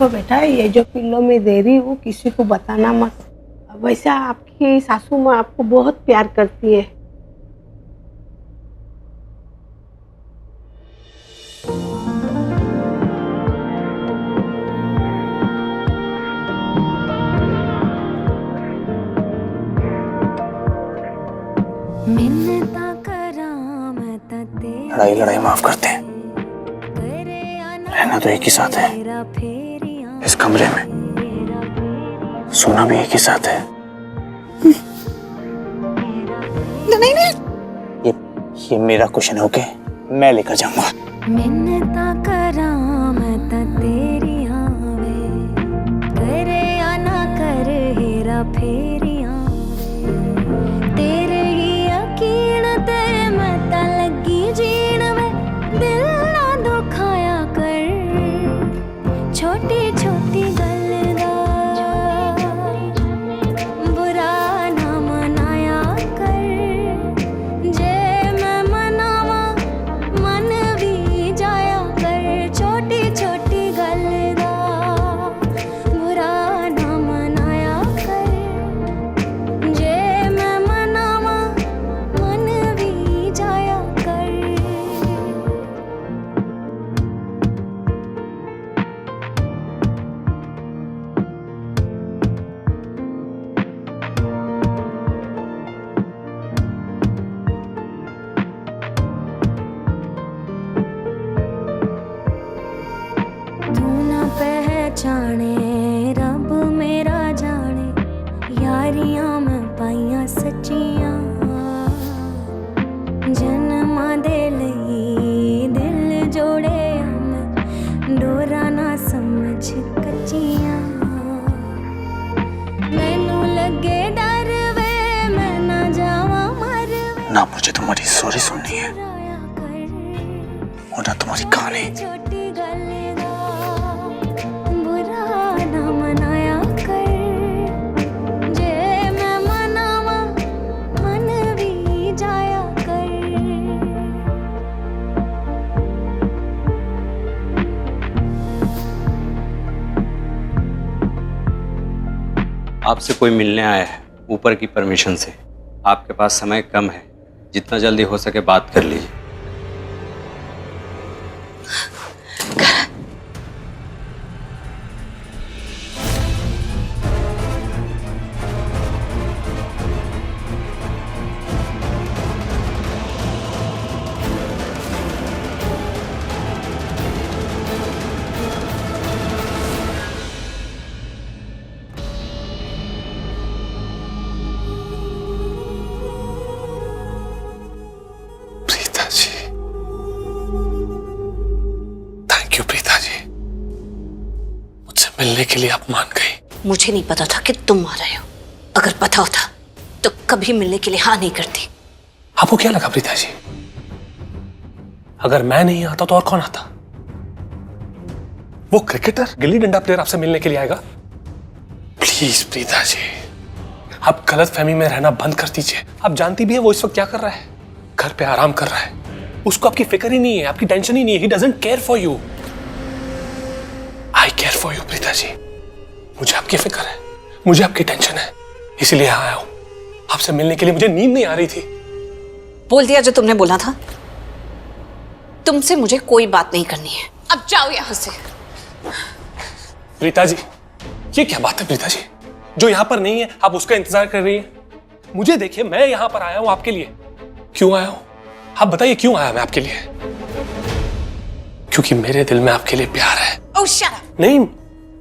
तो बेटा ये जो पिल्लो में दे रही हूँ किसी को बताना मत। वैसे आपकी सासू माँ आपको बहुत प्यार करती है। लड़ाई लड़ाई माफ करते हैं, रहना तो एक ही साथ है इस कमरे में, सोना भी एक ही साथ है। नहीं नहीं ये मेरा क्वेश्चन है, ओके? मैं लेकर जाऊंगा। जाने रब मेरा जाने यारियां में पाइयां सच्चियां जन्मा दे लई दिल जोड़े मैं डोरा ना समझ कच्चियां मैनू लगे डर वे मैं ना जावा मर वे ना मुझे तुम्हारी सॉरी सुननी है और ना तुम्हारी कहानी। आपसे कोई मिलने आया है ऊपर की परमिशन से। आपके पास समय कम है, जितना जल्दी हो सके बात कर लीजिए। मिलने के लिए आप मान गई। मुझे नहीं पता था कि तुम आ रहे हो। अगर पता होता तो कभी मिलने के लिए हाँ नहीं करती। आपको क्या लगा प्रीता जी, अगर मैं नहीं आता तो और कौन आता? वो क्रिकेटर गिल्ली डंडा प्लेयर आपसे मिलने के लिए आएगा? प्लीज प्रीता जी, आप गलतफहमी में रहना बंद कर दीजिए। आप जानती भी है वो इस वक्त क्या कर रहा है, घर पे आराम कर रहा है। उसको आपकी फिक्र ही नहीं है, आपकी टेंशन ही नहीं है। He doesn't care for you. I care for you Preeta ji. मुझे आपकी फिक्र है, मुझे आपकी टेंशन है, इसीलिए यहाँ आया हूं। आपसे मिलने के लिए मुझे नींद नहीं आ रही थी। बोल दिया जो तुमने बोला था। तुमसे मुझे कोई बात नहीं करनी है, अब जाओ यहां से। प्रीता जी, ये क्या बात है प्रीता जी? जो यहां पर नहीं है आप उसका इंतजार कर रही हैं। मुझे देखिए, मैं यहां पर आया हूं आपके लिए। क्यों आया हूं आप बताइए, क्यों आया मैं आपके लिए? क्योंकि मेरे दिल में आपके लिए प्यार है। Oh, shut up. नहीं,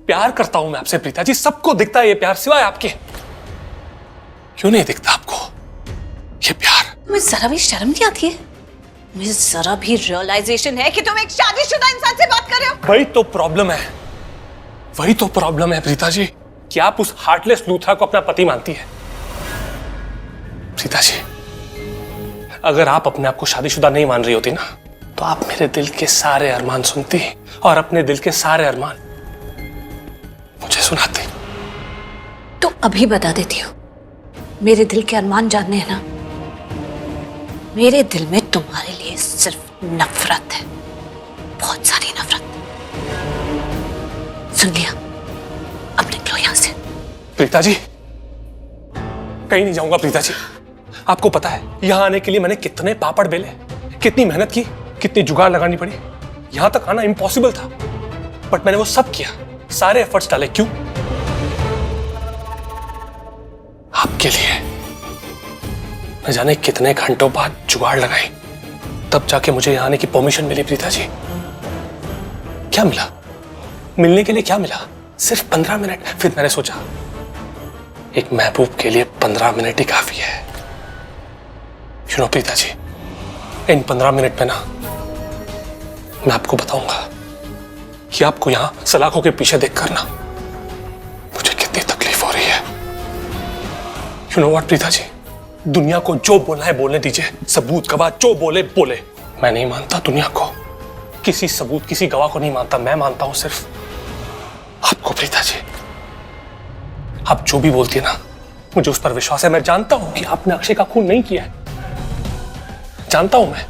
प्यार करता हूं मैं आपसे प्रीता जी। सबको दिखता है ये प्यार सिवाय आपके। क्यों नहीं दिखता आपको ये प्यार? तुम्हें जरा भी शर्म नहीं आती है? मुझे जरा भी रियलाइजेशन है कि तुम एक शादीशुदा इंसान से बात कर रहे हो? वही तो प्रॉब्लम है, वही तो प्रॉब्लम है प्रीता जी, कि आप उस हार्टलेस लूथरा को अपना पति मानती है। प्रीता जी, अगर आप अपने आप को शादीशुदा नहीं मान रही होती ना, तो आप मेरे दिल के सारे अरमान सुनती और अपने दिल के सारे अरमान मुझे सुनाती। तो अभी बता देती हो, मेरे दिल के अरमान जानने हैं ना? मेरे दिल में तुम्हारे लिए सिर्फ नफरत है, बहुत सारी नफरत। सुन लिया, अब निकलो यहां से। प्रीता जी, कहीं नहीं जाऊंगा प्रीता जी। आपको पता है यहां आने के लिए मैंने कितने पापड़ बेले, कितनी मेहनत की, कितनी जुगाड़ लगानी पड़ी। यहां तक आना इम्पॉसिबल था, बट मैंने वो सब किया, सारे एफर्ट्स डाले। क्यों? आपके लिए। न जाने कितने घंटों बाद जुगाड़ लगाई, तब जाके मुझे यहां आने की परमिशन मिली। प्रीता जी, क्या मिला? मिलने के लिए क्या मिला? सिर्फ 15 मिनट। फिर मैंने सोचा एक महबूब के लिए 15 मिनट ही काफी है। यू नो प्रीता जी, इन 15 मिनट में ना मैं आपको बताऊंगा कि आपको यहां सलाखों के पीछे देख कर ना मुझे कितनी तकलीफ हो रही है। You know what Preeta ji, दुनिया को जो बोलना है बोलने दीजिए, सबूत गवाह जो बोले बोले। मैं नहीं मानता दुनिया को, किसी सबूत किसी गवाह को नहीं मानता। मैं मानता हूं सिर्फ आपको प्रीता जी। आप जो भी बोलती है ना, मुझे उस पर विश्वास है। मैं जानता हूं कि आपने अक्षय का खून नहीं किया है, जानता हूं मैं।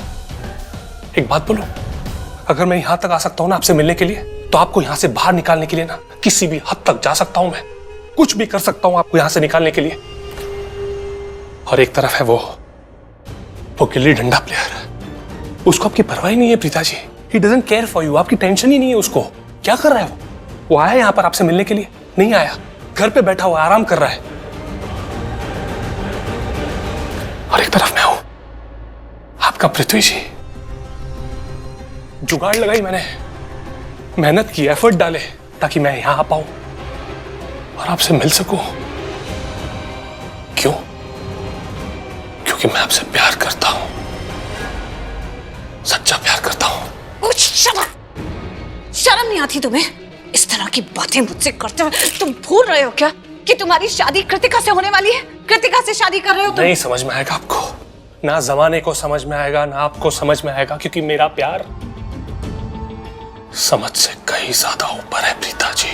एक बात बोलूं, अगर मैं यहां तक आ सकता हूं ना आपसे मिलने के लिए, तो आपको यहां से बाहर निकालने के लिए ना किसी भी हद तक जा सकता हूं मैं, कुछ भी कर सकता हूं आपको यहां से निकालने के लिए। और एक तरफ है वो गिल्ली डंडा प्लेयर, उसको आपकी परवाह ही नहीं है Preeta ji. He doesn't care for you, आपकी टेंशन ही नहीं है उसको। क्या कर रहा है वो आया यहां पर आपसे मिलने के लिए? नहीं आया, घर पे बैठा हुआ आराम कर रहा है। और एक तरफ मैं हूं आपका पृथ्वी जी। जुगाड़ लगाई मैंने, मेहनत की, एफर्ट डाले ताकि मैं यहां आ पाऊं और आपसे मिल सकूं। क्यों? क्योंकि मैं आपसे प्यार करता हूं, सच्चा प्यार करता हूं। शर्म नहीं आती तुम्हें? इस तरह की बातें मुझसे करते हुए तुम भूल रहे हो क्या कि तुम्हारी शादी कृतिका से होने वाली है? कृतिका से शादी कर रहे हो तुम। नहीं समझ में आएगा आपको, ना जमाने को समझ में आएगा, ना आपको समझ में आएगा, क्योंकि मेरा प्यार समझ से कहीं ज्यादा ऊपर है प्रीता जी।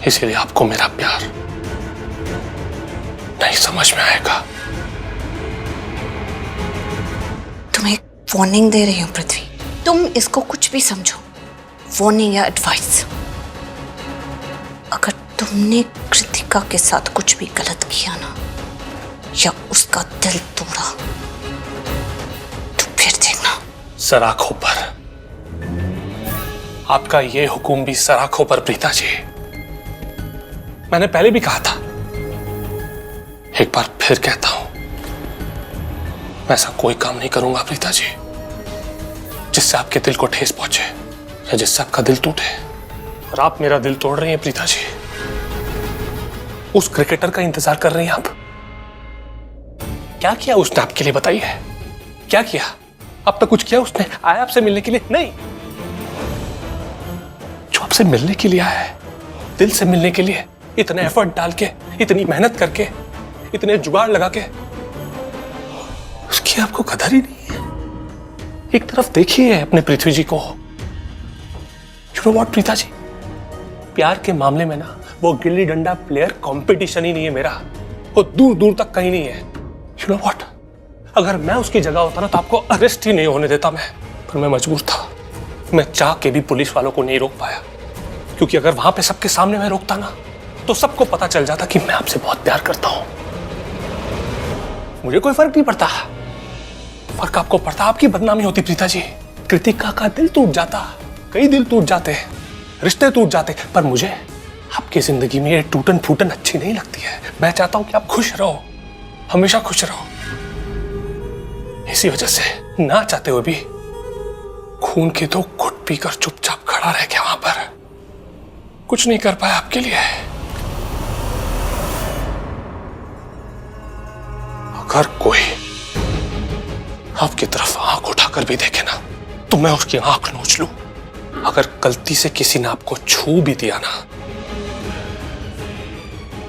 इसीलिए आपको मेरा प्यार नहीं समझ में आएगा। तुम्हें एक वार्निंग दे रही हूं पृथ्वी, तुम इसको कुछ भी समझो, वार्निंग या एडवाइस। अगर तुमने कृतिका के साथ कुछ भी गलत किया ना, या उसका दिल तोड़ा, तो फिर देखना। सराखों पर, आपका ये हुक्म भी सराखों पर प्रीता जी। मैंने पहले भी कहा था, एक बार फिर कहता हूं, मैं ऐसा कोई काम नहीं करूंगा प्रीता जी जिससे आपके दिल को ठेस पहुंचे या जिससे आपका दिल टूटे। और आप मेरा दिल तोड़ रही हैं प्रीता जी। उस क्रिकेटर का इंतजार कर रही हैं आप। क्या किया उसने आपके लिए बताइए? क्या किया? अब तक कुछ किया उसने? आया आपसे मिलने के लिए? नहीं। जो आपसे मिलने के लिए आया है, दिल से मिलने के लिए, इतने एफर्ट डाल के, इतनी मेहनत करके, इतने जुगाड़ लगा के, उसकी आपको कदर ही नहीं है। एक तरफ देखिए अपने पृथ्वी जी को। You know what Preeta ji, प्यार के मामले में ना वो गिल्ली डंडा प्लेयर कंपटीशन ही नहीं है मेरा, वो दूर दूर तक कहीं नहीं है। यू नो व्हाट, अगर मैं उसकी जगह होता ना तो आपको अरेस्ट ही नहीं होने देता मैं, पर मैं मजबूर था। मैं चाह के भी पुलिस वालों को नहीं रोक पाया, क्योंकि अगर वहां पे सबके सामने मैं रोकता ना तो सबको पता चल जाता कि मैं आपसे बहुत प्यार करता हूं। मुझे कोई फर्क नहीं पड़ता, फर्क आपको पड़ता, आपकी बदनामी होती प्रीता जी। कृतिका का दिल टूट जाता, कई दिल टूट जाते, रिश्ते टूट जाते, पर मुझे आपकी जिंदगी में ये टूटन फूटन अच्छी नहीं लगती है। मैं चाहता हूं कि आप खुश रहो, हमेशा खुश रहो। इसी वजह से ना चाहते हुए भी खून के 2 घुट पीकर चुपचाप खड़ा रह गया वहां पर, कुछ नहीं कर पाया आपके लिए। अगर कोई आपकी तरफ आंख उठाकर भी देखे ना तो मैं उसकी आंख नोच लूं। अगर गलती से किसी ने आपको छू भी दिया ना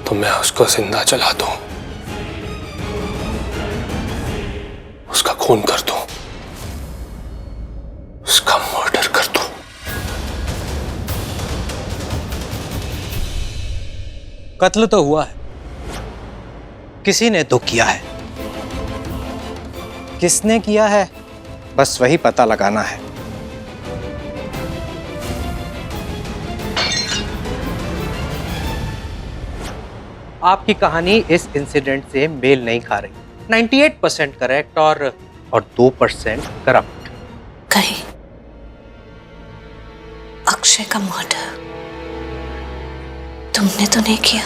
तो मैं उसको जिंदा जला दूं, उसका खून कर दूं, उसका मर्डर कर दूं। कत्ल तो हुआ है, किसी ने तो किया है। किसने किया है बस वही पता लगाना है। आपकी कहानी इस इंसिडेंट से मेल नहीं खा रही। 98% करेक्ट और 2% करप्ट। कहीं अक्षय का मर्डर तुमने तो नहीं किया?